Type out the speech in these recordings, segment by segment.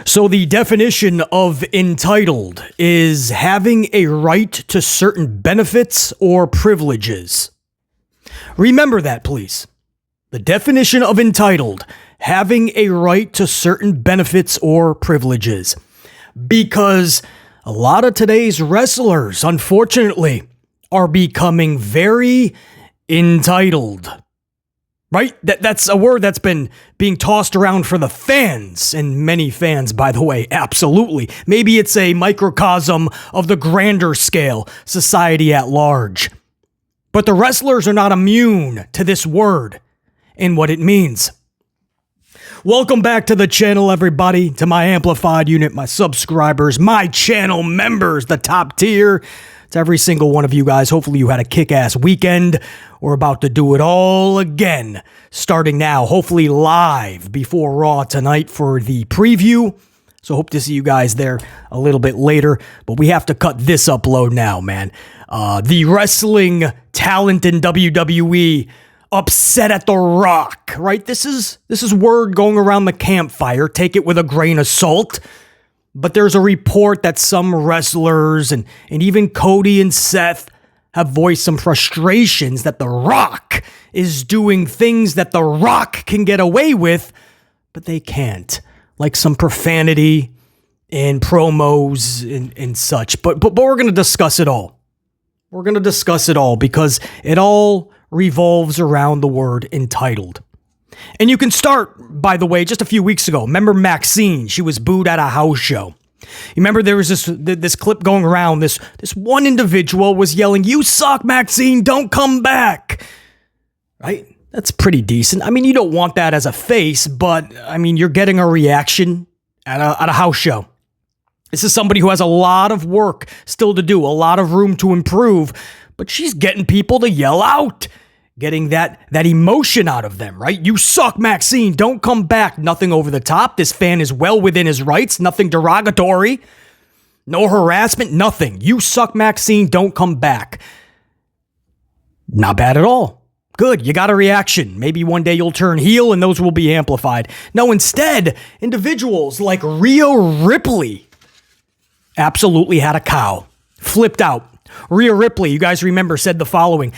So the definition of entitled is having a right to certain benefits or privileges. Remember that, please. The definition of entitled, having a right to certain benefits or privileges. Because a lot of today's wrestlers, unfortunately, are becoming very entitled. Right? That's a word that's been being tossed around for the fans, and many fans, by the way, absolutely. Maybe it's a microcosm of the grander scale, society at large. But the wrestlers are not immune to this word and what it means. Welcome back to the channel, everybody, to my amplified unit, my subscribers, my channel members, the top tier. It's every single one of you guys. Hopefully you had a kick-ass weekend. We're about to do it all again, starting now, hopefully live before Raw tonight for the preview. So hope to see you guys there a little bit later. But we have to cut this upload now, man. The wrestling talent in WWE upset at The Rock, right? This is word going around the campfire. Take it with a grain of salt. But there's a report that some wrestlers and even Cody and Seth have voiced some frustrations that The Rock is doing things that The Rock can get away with, but they can't. Like some profanity and promos and such. But we're going to discuss it all. We're going to discuss it all because it all revolves around the word entitled. And you can start, by the way, just a few weeks ago. Remember Maxine? She was booed at a house show. You remember there was this clip going around. This one individual was yelling, "You suck, Maxine, don't come back." Right? That's pretty decent. I mean, you don't want that as a face, but I mean, you're getting a reaction at a house show. This is somebody who has a lot of work still to do, a lot of room to improve, but she's getting people to yell out. Getting that emotion out of them, right? "You suck, Maxine. Don't come back." Nothing over the top. This fan is well within his rights. Nothing derogatory. No harassment. Nothing. "You suck, Maxine. Don't come back." Not bad at all. Good. You got a reaction. Maybe one day you'll turn heel and those will be amplified. No, instead, individuals like Rhea Ripley absolutely had a cow. Flipped out. Rhea Ripley, you guys remember, said the following.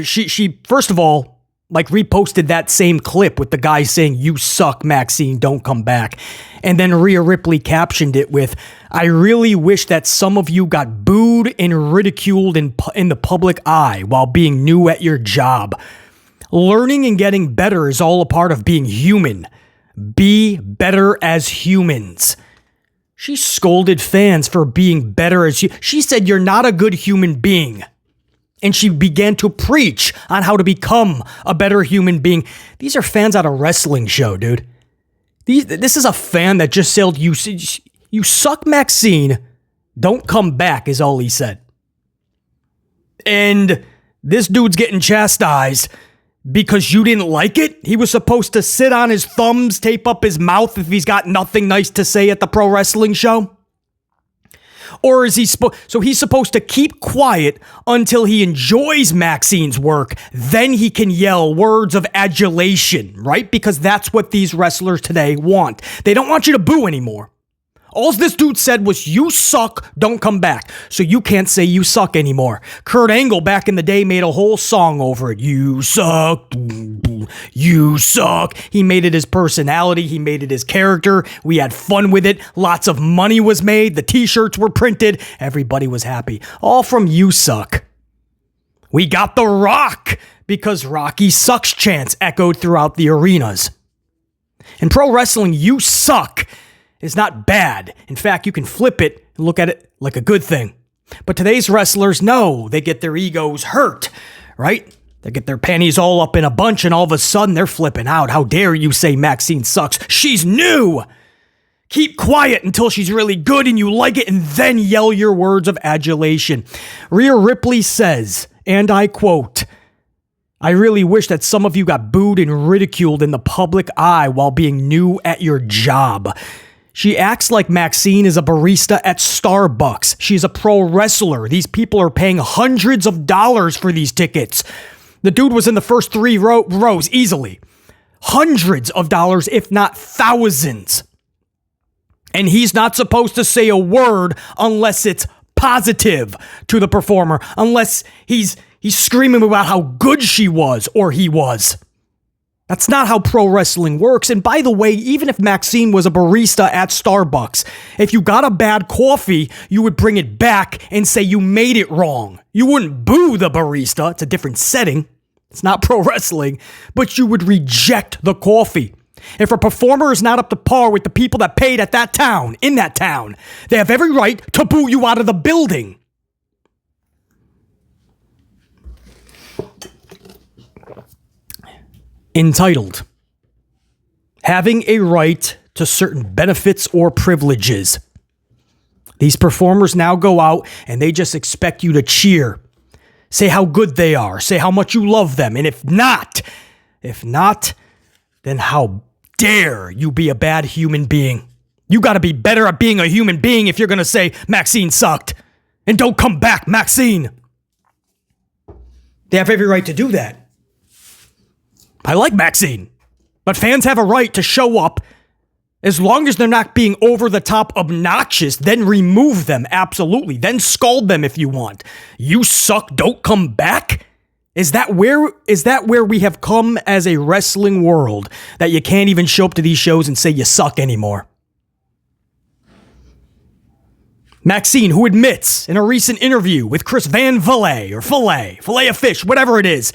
She first of all, like reposted that same clip with the guy saying, "You suck, Maxine, don't come back." And then Rhea Ripley captioned it with, "I really wish that some of you got booed and ridiculed in the public eye while being new at your job. Learning and getting better is all a part of being human. Be better as humans." She scolded fans for being better as you. She said, "You're not a good human being." And she began to preach on how to become a better human being. These are fans at a wrestling show, dude. This is a fan that just said, "You suck, Maxine. Don't come back," is all he said. And this dude's getting chastised because you didn't like it? He was supposed to sit on his thumbs, tape up his mouth if he's got nothing nice to say at the pro wrestling show? Or is he's supposed to keep quiet until he enjoys Maxine's work, then he can yell words of adulation, right? Because that's what these wrestlers today want. They don't want you to boo anymore. All this dude said was, "You suck, don't come back." So you can't say you suck anymore. Kurt Angle back in the day made a whole song over it. "You suck, you suck." He made it his personality. He made it his character. We had fun with it. Lots of money was made. The t-shirts were printed. Everybody was happy. All from "You suck." We got The Rock because Rocky sucks chants echoed throughout the arenas. In pro wrestling, "You suck" is not bad. In fact, you can flip it and look at it like a good thing. But today's wrestlers, no, they get their egos hurt, right? They get their panties all up in a bunch and all of a sudden they're flipping out. "How dare you say Maxine sucks? She's new." Keep quiet until she's really good and you like it and then yell your words of adulation. Rhea Ripley says, and I quote, "I really wish that some of you got booed and ridiculed in the public eye while being new at your job." She acts like Maxine is a barista at Starbucks. She's a pro wrestler. These people are paying hundreds of dollars for these tickets. The dude was in the first three rows easily. Hundreds of dollars, if not thousands. And he's not supposed to say a word unless it's positive to the performer, unless he's screaming about how good she was or he was. That's not how pro wrestling works. And by the way, even if Maxine was a barista at Starbucks, if you got a bad coffee, you would bring it back and say you made it wrong. You wouldn't boo the barista. It's a different setting. It's not pro wrestling, but you would reject the coffee. If a performer is not up to par with the people that paid at that town, in that town, they have every right to boo you out of the building. Entitled. Having a right to certain benefits or privileges. These performers now go out and they just expect you to cheer. Say how good they are. Say how much you love them. And if not, then how dare you be a bad human being? You got to be better at being a human being if you're going to say Maxine sucked. And don't come back, Maxine. They have every right to do that. I like Maxine, but fans have a right to show up as long as they're not being over the top obnoxious. Then remove them, absolutely. Then scold them if you want. You suck, don't come back? Is that where we have come as a wrestling world, that you can't even show up to these shows and say you suck anymore? Maxine, who admits in a recent interview with Chris Van Vliet, or Filet of Fish, whatever it is,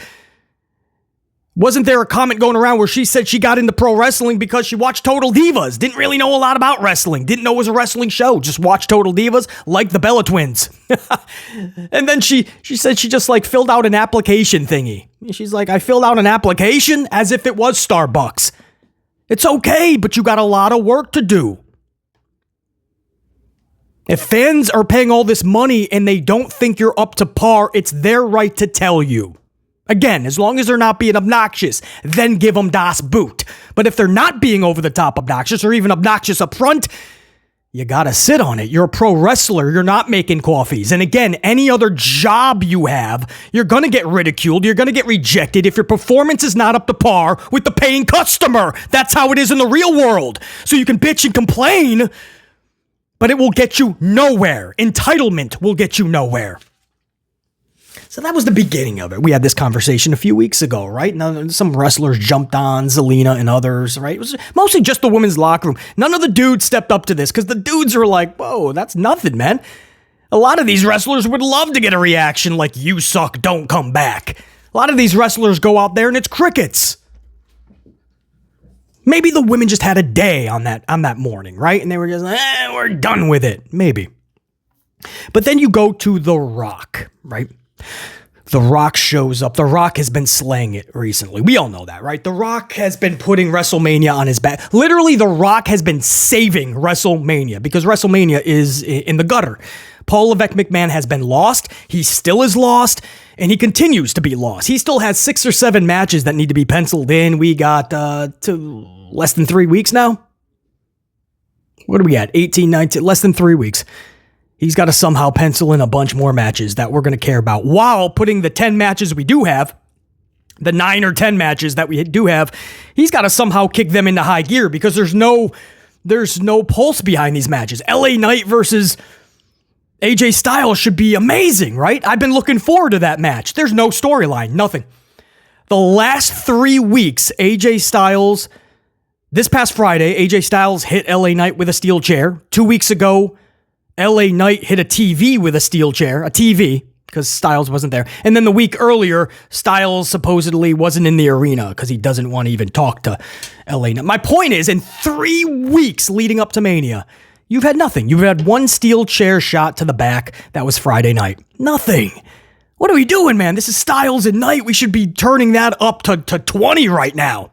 wasn't there a comment going around where she said she got into pro wrestling because she watched Total Divas? Didn't really know a lot about wrestling. Didn't know it was a wrestling show. Just watched Total Divas like the Bella Twins. And then she said she just like filled out an application thingy. She's like, I filled out an application as if it was Starbucks. It's okay, but you got a lot of work to do. If fans are paying all this money and they don't think you're up to par, it's their right to tell you. Again, as long as they're not being obnoxious, then give them das Boot. But if they're not being over the top obnoxious or even obnoxious up front, you gotta sit on it. You're a pro wrestler. You're not making coffees. And again, any other job you have, you're gonna get ridiculed. You're gonna get rejected if your performance is not up to par with the paying customer. That's how it is in the real world. So you can bitch and complain, but it will get you nowhere. Entitlement will get you nowhere. So that was the beginning of it. We had this conversation a few weeks ago, right? Now, some wrestlers jumped on, Zelina and others, right? It was mostly just the women's locker room. None of the dudes stepped up to this because the dudes are like, whoa, that's nothing, man. A lot of these wrestlers would love to get a reaction like, you suck, don't come back. A lot of these wrestlers go out there and it's crickets. Maybe the women just had a day on that morning, right? And they were just like, we're done with it. Maybe. But then you go to The Rock, right? The Rock shows up. The Rock has been slaying it recently. We all know that, right? The Rock has been putting WrestleMania on his back. Literally, The Rock has been saving WrestleMania because WrestleMania is in the gutter. Paul Levesque McMahon has been lost. He still is lost, and he continues to be lost. He still has 6 or 7 matches that need to be penciled in. We got to less than 3 weeks now. What do we got? 18, 19, less than 3 weeks. He's got to somehow pencil in a bunch more matches that we're going to care about while putting the 10 matches we do have, the 9 or 10 matches that we do have, he's got to somehow kick them into high gear because there's no pulse behind these matches. LA Knight versus AJ Styles should be amazing, right? I've been looking forward to that match. There's no storyline, nothing. The last 3 weeks, AJ Styles, this past Friday, AJ Styles hit LA Knight with a steel chair. 2 weeks ago, LA Knight hit a TV with a steel chair, a TV, because Styles wasn't there. And then the week earlier, Styles supposedly wasn't in the arena because he doesn't want to even talk to LA Knight. My point is, in 3 weeks leading up to Mania, you've had nothing. You've had one steel chair shot to the back. That was Friday night. Nothing. What are we doing, man? This is Styles and Knight. We should be turning that up to 20 right now.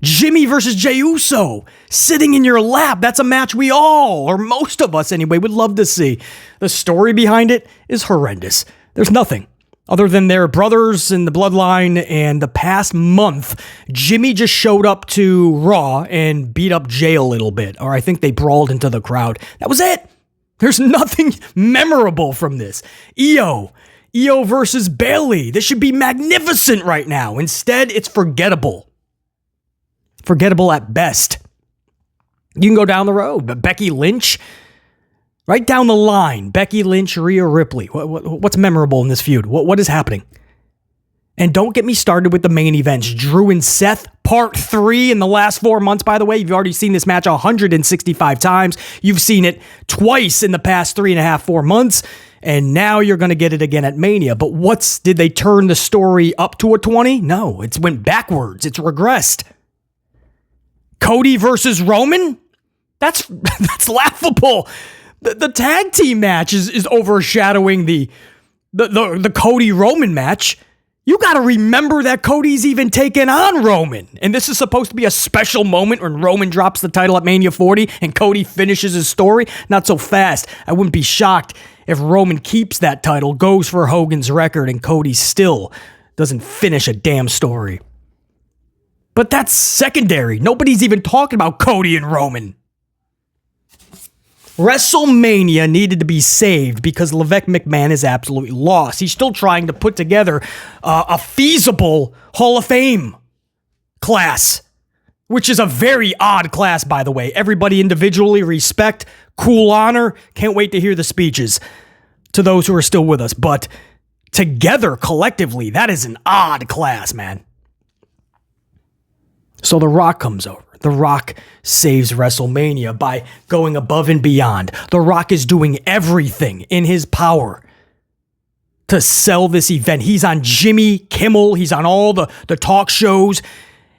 Jimmy versus Jey Uso, sitting in your lap. That's a match we all, or most of us anyway, would love to see. The story behind it is horrendous. There's nothing other than their brothers in the bloodline, and the past month, Jimmy just showed up to Raw and beat up Jey a little bit, or I think they brawled into the crowd. That was it. There's nothing memorable from this. Io versus Bayley. This should be magnificent right now. Instead, it's forgettable. Forgettable at best. You can go down the road, but Becky Lynch, right down the line, Becky Lynch, Rhea Ripley. What's memorable in this feud? What is happening? And don't get me started with the main events. Drew and Seth, part 3 in the last 4 months, by the way. You've already seen this match 165 times. You've seen it twice in the past 3.5, 4 months. And now you're going to get it again at Mania. But did they turn the story up to a 20? No, it's went backwards. It's regressed. Cody versus Roman? That's laughable. The tag team match is overshadowing the Cody Roman match. You got to remember that Cody's even taken on Roman. And this is supposed to be a special moment when Roman drops the title at Mania 40 and Cody finishes his story. Not so fast. I wouldn't be shocked if Roman keeps that title, goes for Hogan's record, and Cody still doesn't finish a damn story. But that's secondary. Nobody's even talking about Cody and Roman. WrestleMania needed to be saved because Levesque McMahon is absolutely lost. He's still trying to put together a feasible Hall of Fame class, which is a very odd class, by the way. Everybody individually, respect, cool honor. Can't wait to hear the speeches to those who are still with us. But together, collectively, that is an odd class, man. So The Rock comes over. The Rock saves WrestleMania by going above and beyond. The Rock is doing everything in his power to sell this event. He's on Jimmy Kimmel. He's on all the talk shows.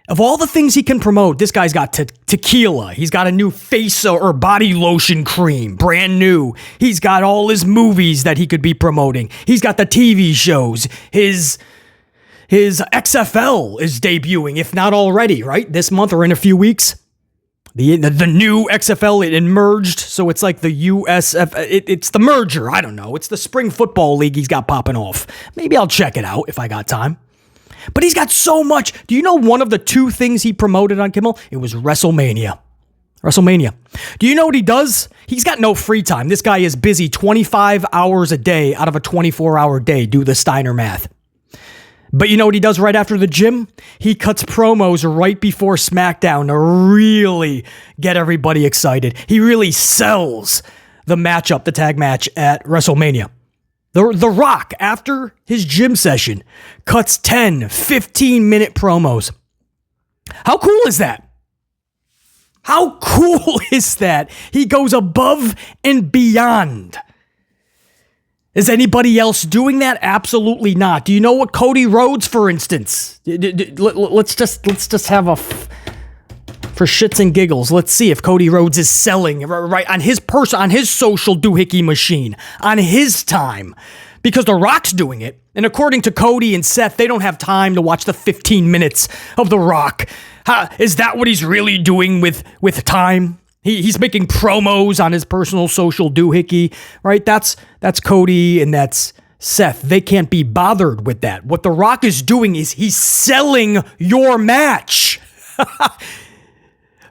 Of all the things he can promote, this guy's got tequila. He's got a new face or body lotion cream, brand new. He's got all his movies that he could be promoting. He's got the TV shows. His XFL is debuting, if not already, right? This month or in a few weeks. The new XFL, it merged, so it's like the USF, it's the merger, I don't know. It's the spring football league he's got popping off. Maybe I'll check it out if I got time. But he's got so much. Do you know one of the 2 things he promoted on Kimmel? It was WrestleMania. WrestleMania. Do you know what he does? He's got no free time. This guy is busy 25 hours a day out of a 24-hour day. Do the Steiner math. But you know what he does right after the gym? He cuts promos right before SmackDown to really get everybody excited. He really sells the matchup, the tag match at WrestleMania. The Rock, after his gym session, cuts 10, 15-minute promos. How cool is that? How cool is that? He goes above and beyond. Is anybody else doing that? Absolutely not. Do you know what Cody Rhodes, for instance? Let's just have for shits and giggles. Let's see if Cody Rhodes is selling right on his social doohickey machine on his time, because The Rock's doing it. And according to Cody and Seth, they don't have time to watch the 15 minutes of The Rock. Is that what he's really doing with time? He's making promos on his personal social doohickey, right? That's Cody and that's Seth. They can't be bothered with that. What The Rock is doing is he's selling your match.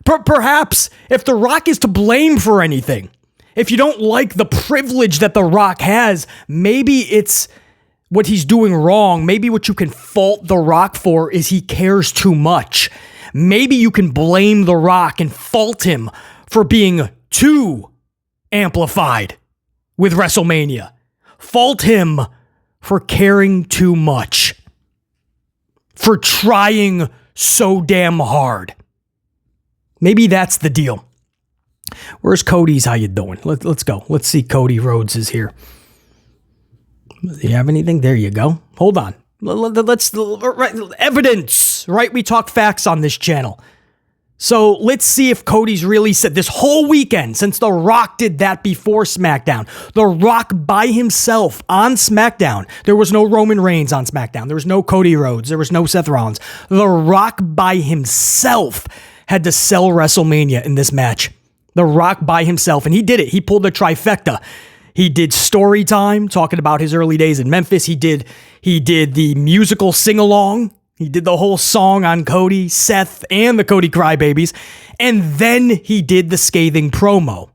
Perhaps if The Rock is to blame for anything, if you don't like the privilege that The Rock has, maybe it's what he's doing wrong. Maybe what you can fault The Rock for is he cares too much. Maybe you can blame The Rock and fault him for being too amplified with WrestleMania. Fault him for caring too much. For trying so damn hard. Maybe that's the deal. Where's Cody's? How you doing? Let's go. Let's see. Cody Rhodes is here. Do you have anything? There you go. Hold on. Let's evidence, right? We talk facts on this channel. So let's see if Cody's really said this whole weekend, since The Rock did that before SmackDown. The Rock by himself on SmackDown. There was no Roman Reigns on SmackDown. There was no Cody Rhodes. There was no Seth Rollins. The Rock by himself had to sell WrestleMania in this match. The Rock by himself. And he did it. He pulled the trifecta. He did story time, talking about his early days in Memphis. He did the musical sing-along. He did the whole song on Cody, Seth, and the Cody Crybabies. And then he did the scathing promo.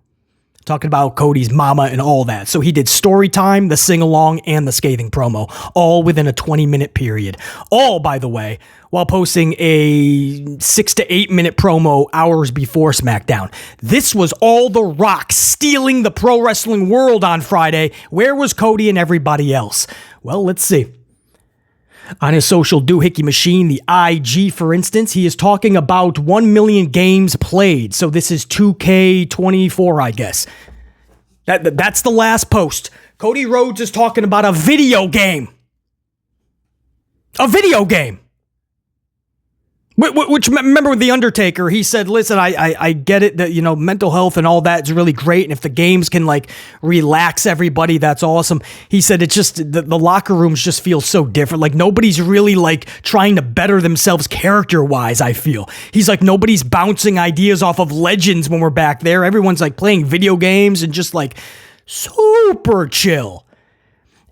talking about Cody's mama and all that. So he did story time, the sing-along, and the scathing promo, all within a 20-minute period. All, by the way, while posting a 6 to 8 minute promo hours before SmackDown. This was all The Rock stealing the pro wrestling world on Friday. Where was Cody and everybody else? Well, let's see. On his social doohickey machine, the IG, for instance, he is talking about 1 million games played. So this is 2K24, I guess. That's the last post. Cody Rhodes is talking about a video game. A video game. Which, remember with The Undertaker, he said, listen, I get it that, mental health and all that is really great. And if the games can relax everybody, that's awesome. He said it's just, the locker rooms just feel so different. Like nobody's really trying to better themselves character wise, I feel. He's like, nobody's bouncing ideas off of legends when we're back there. Everyone's playing video games and just super chill.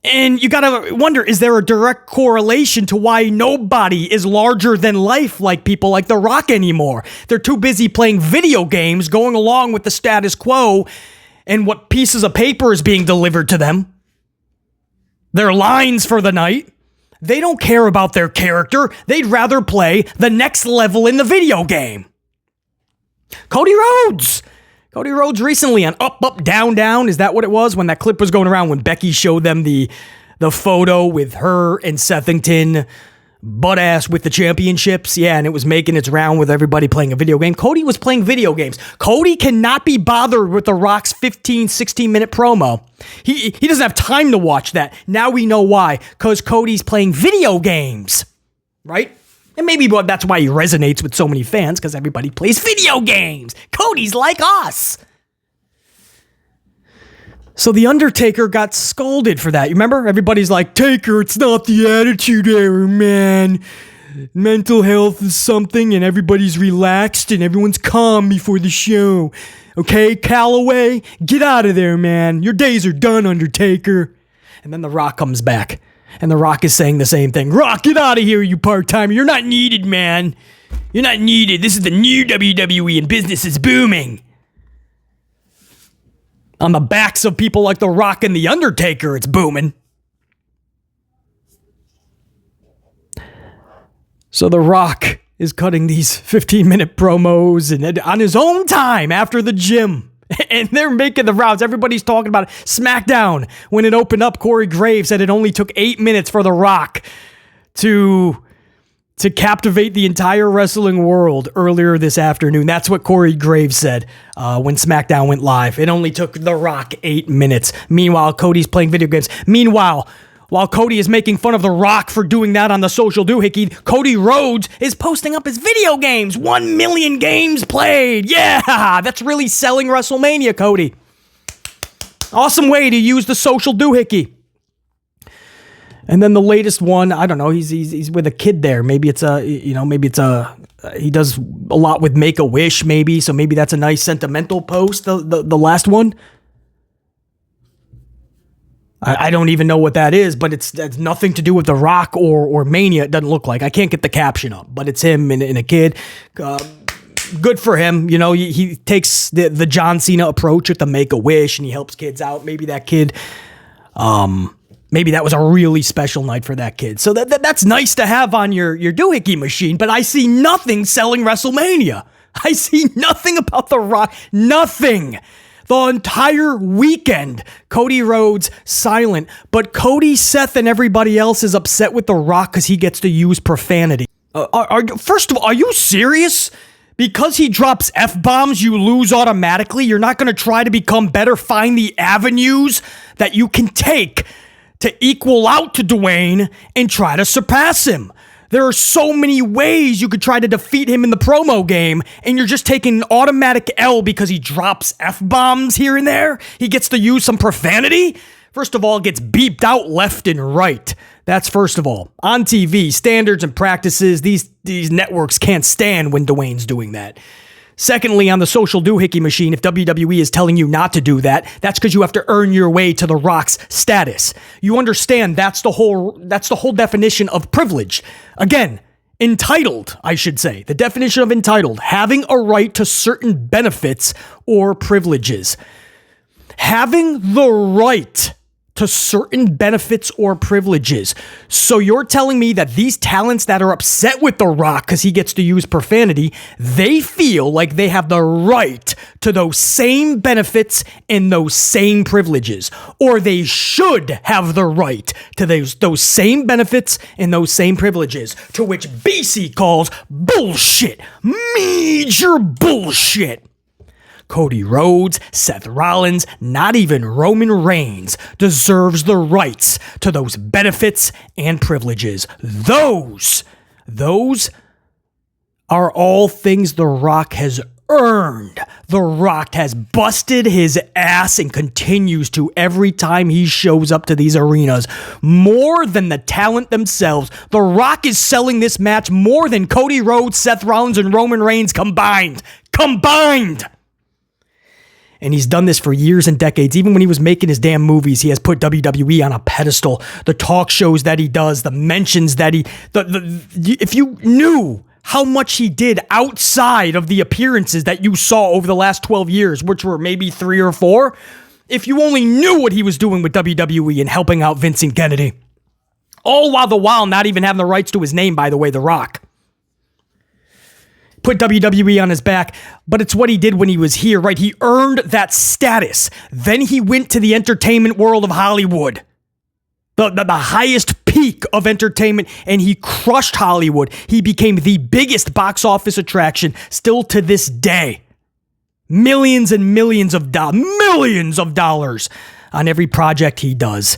And you gotta wonder, is there a direct correlation to why nobody is larger than life like people like The Rock anymore? They're too busy playing video games, going along with the status quo and what pieces of paper is being delivered to them. Their lines for the night. They don't care about their character. They'd rather play the next level in the video game. Cody Rhodes recently on Up, Up, Down, Down. Is that what it was? When that clip was going around when Becky showed them the photo with her and Sethington butt ass with the championships. Yeah, and it was making its round with everybody playing a video game. Cody was playing video games. Cody cannot be bothered with The Rock's 15, 16-minute promo. He doesn't have time to watch that. Now we know why. Because Cody's playing video games. Right? And maybe that's why he resonates with so many fans, because everybody plays video games. Cody's like us. So The Undertaker got scolded for that. You remember? Everybody's like, Taker, it's not the Attitude Era, man. Mental health is something, and everybody's relaxed, and everyone's calm before the show. Okay, Calloway, get out of there, man. Your days are done, Undertaker. And then The Rock comes back. And The Rock is saying the same thing. Rock, get out of here, you part-timer. You're not needed, man. You're not needed. This is the new WWE and business is booming. On the backs of people like The Rock and The Undertaker, it's booming. So The Rock is cutting these 15-minute promos and on his own time after the gym. And they're making the rounds. Everybody's talking about it. SmackDown, when it opened up, Corey Graves said it only took 8 minutes for The Rock to captivate the entire wrestling world earlier this afternoon. That's what Corey Graves said when SmackDown went live. It only took The Rock 8 minutes. Meanwhile, Cody's playing video games. Meanwhile, while Cody is making fun of The Rock for doing that on the social doohickey, Cody Rhodes is posting up his video games. 1 million games played. Yeah, that's really selling WrestleMania, Cody. Awesome way to use the social doohickey. And then the latest one, I don't know, he's with a kid there. Maybe it's he does a lot with Make-A-Wish, maybe. So maybe that's a nice sentimental post, the last one. I don't even know what that is, but it's nothing to do with The Rock or Mania. It doesn't look like. I can't get the caption up, but it's him and a kid. Good for him. He takes the John Cena approach with the Make-A-Wish, and he helps kids out. Maybe that kid, maybe that was a really special night for that kid. So that's nice to have on your doohickey machine, but I see nothing selling WrestleMania. I see nothing about The Rock. Nothing. The entire weekend, Cody Rhodes silent, but Cody, Seth, and everybody else is upset with The Rock because he gets to use profanity. First of all, are you serious? Because he drops F-bombs, you lose automatically? You're not going to try to become better? Find the avenues that you can take to equal out to Dwayne and try to surpass him. There are so many ways you could try to defeat him in the promo game, and you're just taking an automatic L because he drops F-bombs here and there? He gets to use some profanity? First of all, it gets beeped out left and right. That's first of all. On TV, standards and practices, these networks can't stand when Dwayne's doing that. Secondly, on the social doohickey machine, if WWE is telling you not to do that, that's because you have to earn your way to The Rock's status. You understand that's the whole definition of privilege. Again, entitled, I should say. The definition of entitled, having a right to certain benefits or privileges. having the right to certain benefits or privileges. So you're telling me that these talents that are upset with The Rock because he gets to use profanity, they feel like they have the right to those same benefits and those same privileges, or they should have the right to those same benefits and those same privileges, to which BC calls bullshit, major bullshit. Cody Rhodes, Seth Rollins, not even Roman Reigns deserves the rights to those benefits and privileges. Those are all things The Rock has earned. The Rock has busted his ass and continues to every time he shows up to these arenas. More than the talent themselves. The Rock is selling this match more than Cody Rhodes, Seth Rollins, and Roman Reigns combined. And he's done this for years and decades. Even when he was making his damn movies, he has put WWE on a pedestal. The talk shows that he does, the mentions that if you knew how much he did outside of the appearances that you saw over the last 12 years, which were maybe 3 or 4, if you only knew what he was doing with WWE and helping out Vince and Kennedy. All while not even having the rights to his name, by the way, The Rock. Put WWE on his back, but it's what he did when he was here, right? He earned that status. Then he went to the entertainment world of Hollywood, the highest peak of entertainment, and he crushed Hollywood. He became the biggest box office attraction still to this day. Millions and millions of dollars on every project he does.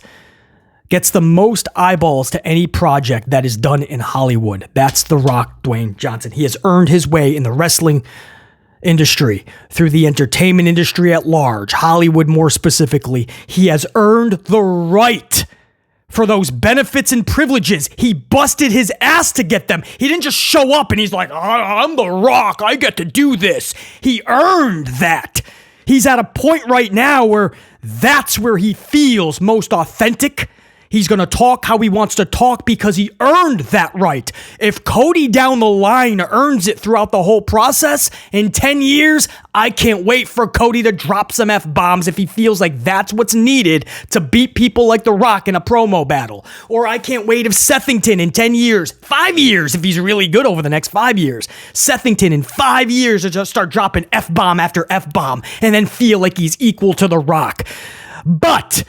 Gets the most eyeballs to any project that is done in Hollywood. That's The Rock Dwayne Johnson. He has earned his way in the wrestling industry, through the entertainment industry at large, Hollywood more specifically. He has earned the right for those benefits and privileges. He busted his ass to get them. He didn't just show up and he's like, I'm The Rock, I get to do this. He earned that. He's at a point right now where that's where he feels most authentic. He's going to talk how he wants to talk because he earned that right. If Cody down the line earns it throughout the whole process, in 10 years, I can't wait for Cody to drop some F-bombs if he feels like that's what's needed to beat people like The Rock in a promo battle. Or I can't wait if Sethington in 10 years, 5 years, if he's really good over the next 5 years, Sethington in 5 years to just start dropping F-bomb after F-bomb and then feel like he's equal to The Rock. But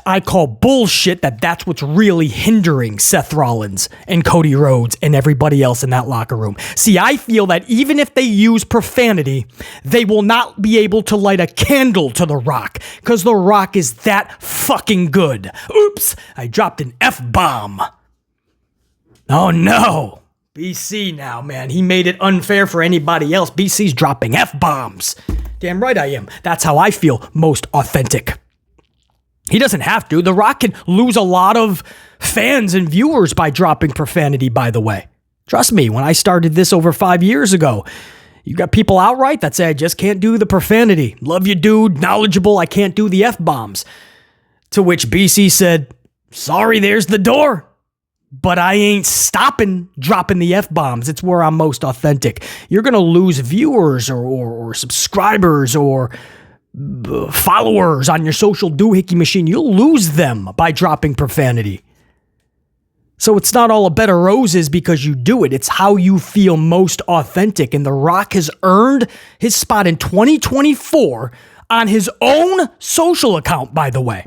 I call bullshit that's what's really hindering Seth Rollins and Cody Rhodes and everybody else in that locker room. See, I feel that even if they use profanity, they will not be able to light a candle to The Rock because The Rock is that fucking good. Oops, I dropped an F-bomb. Oh no. BC now, man. He made it unfair for anybody else. BC's dropping F-bombs. Damn right I am. That's how I feel most authentic. He doesn't have to. The Rock can lose a lot of fans and viewers by dropping profanity, by the way. Trust me, when I started this over 5 years ago, you got people outright that say, I just can't do the profanity. Love you, dude. Knowledgeable. I can't do the F-bombs. To which BC said, sorry, there's the door. But I ain't stopping dropping the F-bombs. It's where I'm most authentic. You're going to lose viewers or subscribers or followers on your social doohickey machine. You'll lose them by dropping profanity. So it's not all a bed of roses because you do it. It's how you feel most authentic. And The Rock has earned his spot in 2024 on his own social account, by the way.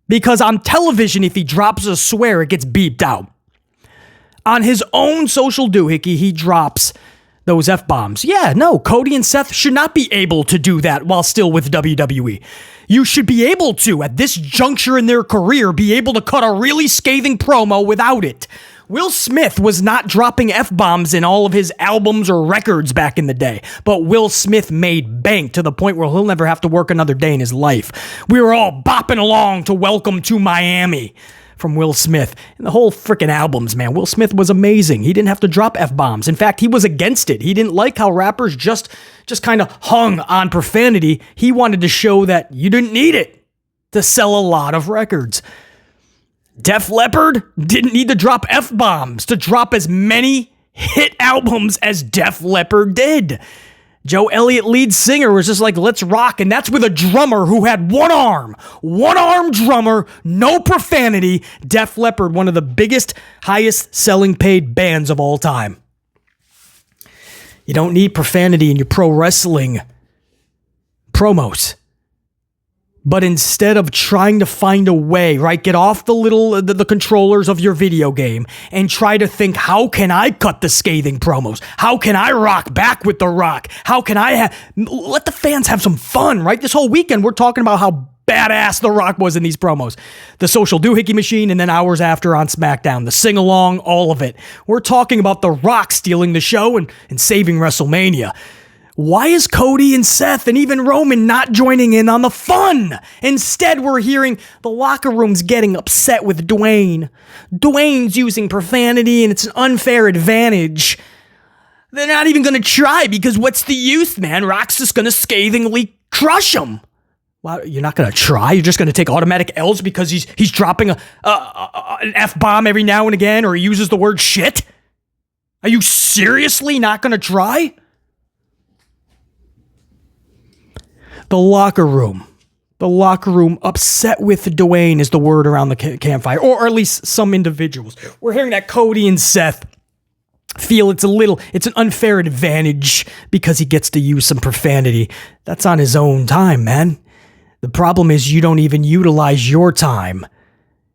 Because on television, if he drops a swear, it gets beeped out. On his own social doohickey, he drops those F-bombs. Yeah, no, Cody and Seth should not be able to do that while still with WWE. You should be able to, at this juncture in their career, be able to cut a really scathing promo without it. Will Smith was not dropping F-bombs in all of his albums or records back in the day, but Will Smith made bank to the point where he'll never have to work another day in his life. We were all bopping along to Welcome to Miami from Will Smith. And the whole freaking albums, man. Will Smith was amazing. He didn't have to drop F-bombs. In fact, he was against it. He didn't like how rappers just kind of hung on profanity. He wanted to show that you didn't need it to sell a lot of records. Def Leppard didn't need to drop F-bombs to drop as many hit albums as Def Leppard did. Joe Elliott, lead singer, was just like, let's rock. And that's with a drummer who had one arm drummer, no profanity. Def Leppard, one of the biggest, highest selling paid bands of all time. You don't need profanity in your pro wrestling promos. But instead of trying to find a way, right, get off the controllers of your video game and try to think, how can I cut the scathing promos? How can I rock back with The Rock? How can I let the fans have some fun, right? This whole weekend, we're talking about how badass The Rock was in these promos. The social doohickey machine, and then hours after on SmackDown, the sing-along, all of it. We're talking about The Rock stealing the show and saving WrestleMania. Why is Cody and Seth and even Roman not joining in on the fun? Instead, we're hearing the locker room's getting upset with Dwayne. Dwayne's using profanity and it's an unfair advantage. They're not even going to try because what's the use, man? Rock's just going to scathingly crush him. Well, you're not going to try? You're just going to take automatic L's because he's dropping an F-bomb every now and again, or he uses the word shit? Are you seriously not going to try? The locker room upset with Dwayne is the word around the campfire, or at least some individuals. We're hearing that Cody and Seth feel it's an unfair advantage because he gets to use some profanity. That's on his own time, man. The problem is you don't even utilize your time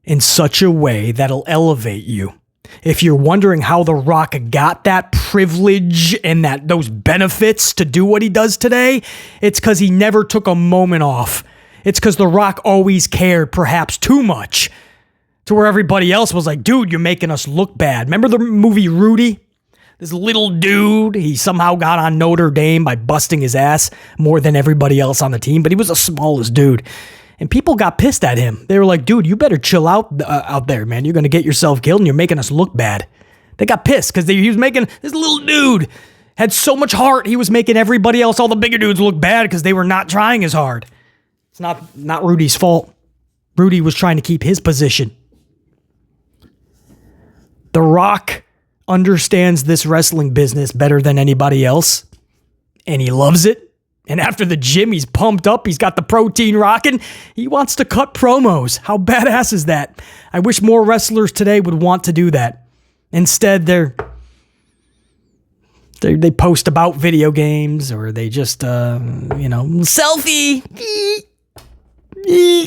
in such a way that'll elevate you. If you're wondering how The Rock got that privilege and those benefits to do what he does today, it's because he never took a moment off. It's because The Rock always cared, perhaps too much, to where everybody else was like, dude, you're making us look bad. Remember the movie Rudy? This little dude, he somehow got on Notre Dame by busting his ass more than everybody else on the team, but he was the smallest dude. And people got pissed at him. They were like, dude, you better chill out there, man. You're going to get yourself killed and you're making us look bad. They got pissed because he was making this little dude had so much heart. He was making everybody else, all the bigger dudes, look bad because they were not trying as hard. It's not Rudy's fault. Rudy was trying to keep his position. The Rock understands this wrestling business better than anybody else, and he loves it. And after the gym, he's pumped up. He's got the protein rocking. He wants to cut promos. How badass is that? I wish more wrestlers today would want to do that. Instead, they post about video games, or they just, selfie.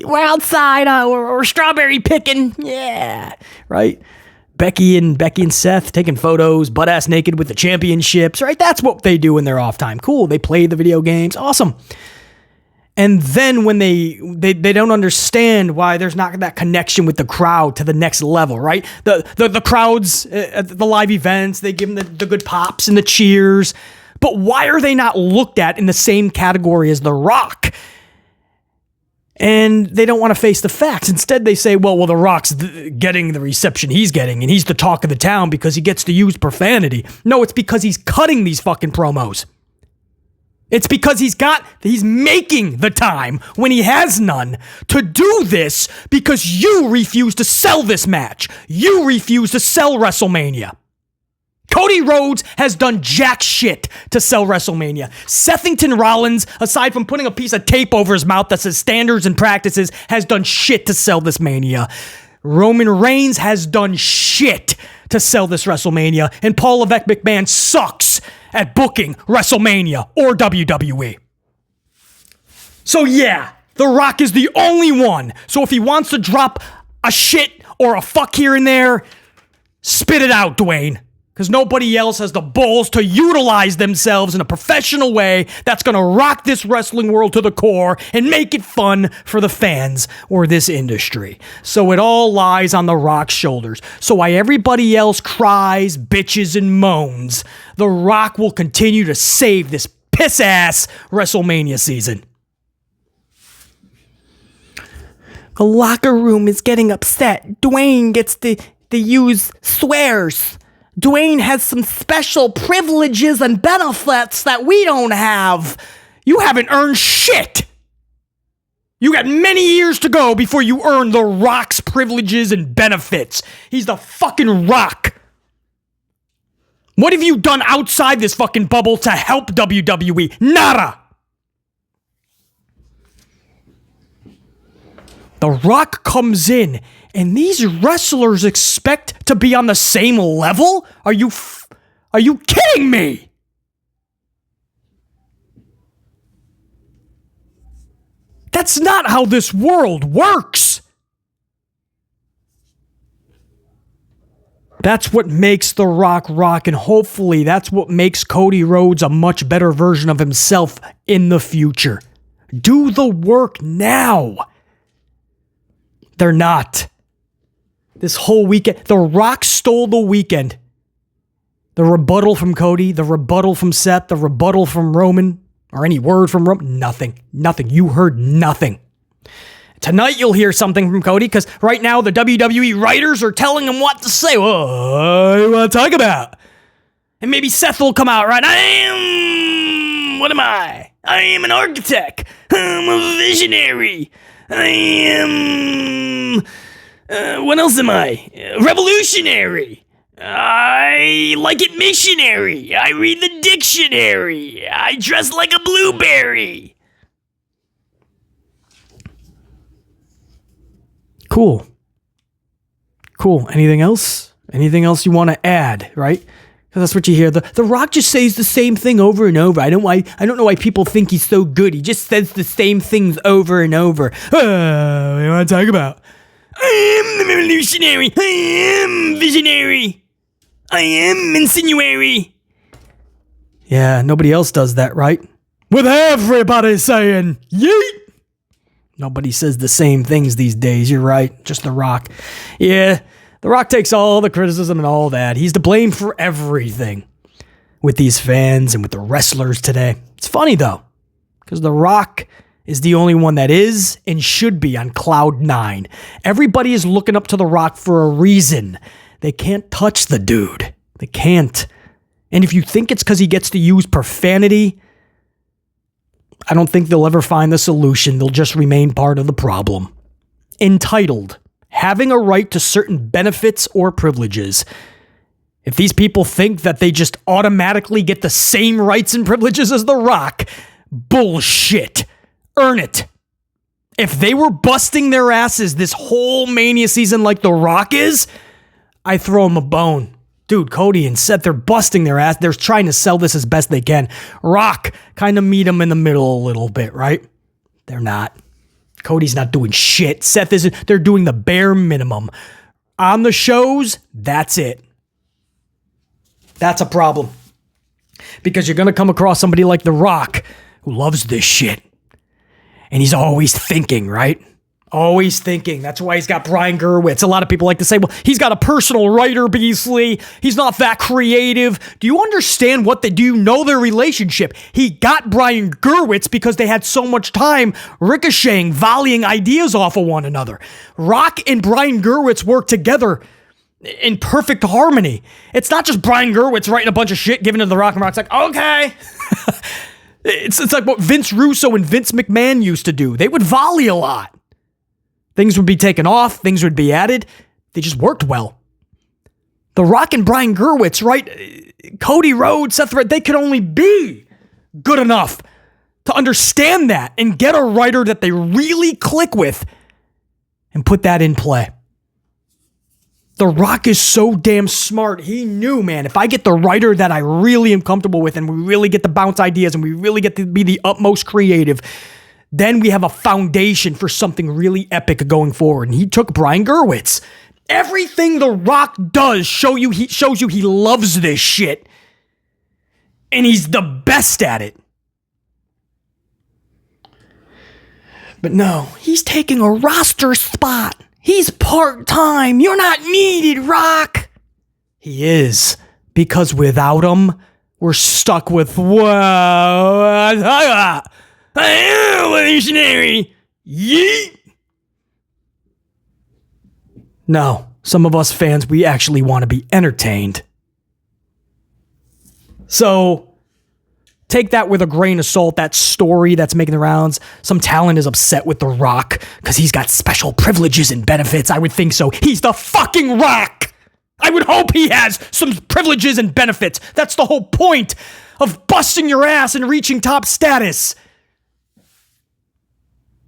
We're outside, or strawberry picking. Yeah, right? Becky and Seth taking photos, butt-ass naked with the championships, right? That's what they do in their off time. Cool. They play the video games. Awesome. And then when they don't understand why there's not that connection with the crowd to the next level, right? The crowds at the live events, they give them the good pops and the cheers. But why are they not looked at in the same category as The Rock? And they don't want to face the facts. Instead, they say, well, The Rock's getting the reception he's getting, and he's the talk of the town because he gets to use profanity. No, it's because he's cutting these fucking promos. It's because he's making the time when he has none to do this because you refuse to sell this match. You refuse to sell WrestleMania. Cody Rhodes has done jack shit to sell WrestleMania. Sethington Rollins, aside from putting a piece of tape over his mouth that says standards and practices, has done shit to sell this Mania. Roman Reigns has done shit to sell this WrestleMania. And Paul Levesque McMahon sucks at booking WrestleMania or WWE. So yeah, The Rock is the only one. So if he wants to drop a shit or a fuck here and there, spit it out, Dwayne. Because nobody else has the balls to utilize themselves in a professional way that's going to rock this wrestling world to the core and make it fun for the fans or this industry. So it all lies on The Rock's shoulders. So while everybody else cries, bitches, and moans, The Rock will continue to save this piss-ass WrestleMania season. The locker room is getting upset. Dwayne gets to use swears. Dwayne has some special privileges and benefits that we don't have. You haven't earned shit. You got many years to go before you earn The Rock's privileges and benefits. He's the fucking Rock. What have you done outside this fucking bubble to help WWE? Nada! The Rock comes in, and these wrestlers expect to be on the same level? Are you kidding me? That's not how this world works. That's what makes The Rock rock, and hopefully that's what makes Cody Rhodes a much better version of himself in the future. Do the work now. They're not. This whole weekend, The Rock stole the weekend. The rebuttal from Cody, the rebuttal from Seth, the rebuttal from Roman, or any word from Roman, nothing. You heard nothing. Tonight you'll hear something from Cody, because right now the WWE writers are telling him what to say. What do you want to talk about? And maybe Seth will come out, right? What am I? I am an architect. I'm a visionary. I am... what else am I? Revolutionary. I like it missionary. I read the dictionary. I dress like a blueberry. Cool. Anything else? Anything else you want to add, right? Because that's what you hear. The Rock just says the same thing over and over. I don't know why people think he's so good. He just says the same things over and over. What do you want to talk about? I am the revolutionary. I am visionary. I am insinuary. Yeah, nobody else does that, right? With everybody saying, yeet. Nobody says the same things these days, you're right. Just The Rock. Yeah, The Rock takes all the criticism and all that. He's to blame for everything with these fans and with the wrestlers today. It's funny, though, because The Rock is the only one that is and should be on cloud nine. Everybody is looking up to The Rock for a reason. They can't touch the dude. They can't. And if you think it's because he gets to use profanity, I don't think they'll ever find the solution. They'll just remain part of the problem. Entitled. Having a right to certain benefits or privileges. If these people think that they just automatically get the same rights and privileges as The Rock, bullshit. Earn it. If they were busting their asses this whole Mania season like The Rock is, I throw them a bone. Dude, Cody and Seth, they're busting their ass. They're trying to sell this as best they can. Rock, kind of meet them in the middle a little bit, right? They're not. Cody's not doing shit. Seth isn't. They're doing the bare minimum. On the shows, that's it. That's a problem. Because you're going to come across somebody like The Rock who loves this shit. And he's always thinking, right? Always thinking. That's why he's got Brian Gerwitz. A lot of people like to say, well, he's got a personal writer, Beasley. He's not that creative. Do you understand do you know their relationship? He got Brian Gerwitz because they had so much time ricocheting, volleying ideas off of one another. Rock and Brian Gerwitz work together in perfect harmony. It's not just Brian Gerwitz writing a bunch of shit, giving it to The Rock, and Rock's like, okay. It's like what Vince Russo and Vince McMahon used to do. They would volley a lot. Things would be taken off. Things would be added. They just worked well. The Rock and Brian Gerwitz, right? Cody Rhodes, Seth Rollins, they could only be good enough to understand that and get a writer that they really click with and put that in play. The Rock is so damn smart. He knew, man, if I get the writer that I really am comfortable with and we really get to bounce ideas and we really get to be the utmost creative, then we have a foundation for something really epic going forward. And he took Brian Gerwitz. Everything The Rock does shows you he loves this shit. And he's the best at it. But no, he's taking a roster spot. He's part-time. You're not needed, Rock. He is. Because without him, we're stuck with, whoa. Evolutionary. Yeet. No, some of us fans, we actually want to be entertained. So, take that with a grain of salt, that story that's making the rounds. Some talent is upset with The Rock because he's got special privileges and benefits. I would think so. He's the fucking Rock. I would hope he has some privileges and benefits. That's the whole point of busting your ass and reaching top status.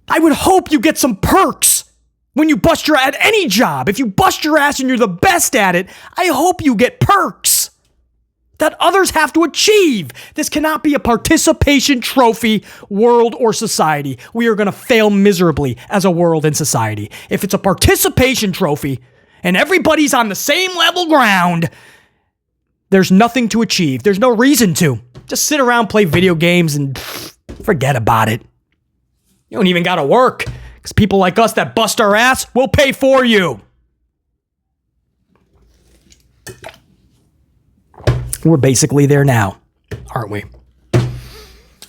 I would hope you get some perks when you bust your ass at any job. If you bust your ass and you're the best at it, I hope you get perks that others have to achieve. This cannot be a participation trophy, world or society. We are going to fail miserably as a world and society. If it's a participation trophy and everybody's on the same level ground, there's nothing to achieve. There's no reason to. Just sit around, play video games, and forget about it. You don't even got to work, because people like us that bust our ass will pay for you. We're basically there now, aren't we?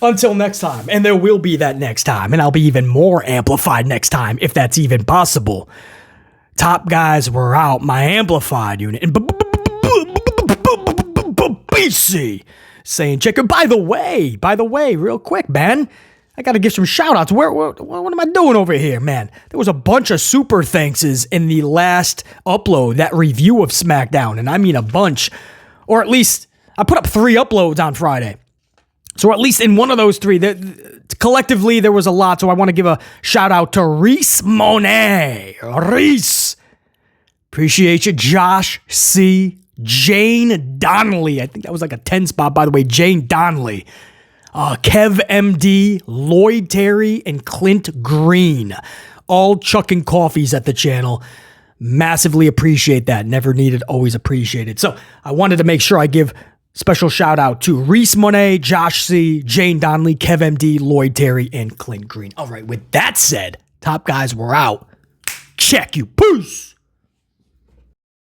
Until next time, and there will be that next time, and I'll be even more amplified next time, if that's even possible. Top guys were out, my amplified unit, and BC saying check it. By the way, real quick, man, I gotta give some shout outs. What am I doing over here, man? There was a bunch of super thankses in the last upload, that review of SmackDown, and I mean a bunch. Or at least, I put up 3 uploads on Friday. So at least in one of those 3, collectively there was a lot. So I want to give a shout out to Reese Monet. Reese. Appreciate you. Josh C. Jane Donnelly. I think that was like a 10 spot, by the way. Jane Donnelly. Kev MD, Lloyd Terry, and Clint Green. All chucking coffees at the channel. Massively appreciate that. Never needed, always appreciated. So I wanted to make sure I give special shout out to Reese Monet, Josh C., Jane Donnelly, Kev MD, Lloyd Terry, and Clint Green. All right, with that said, top guys, we're out. Check you. Peace.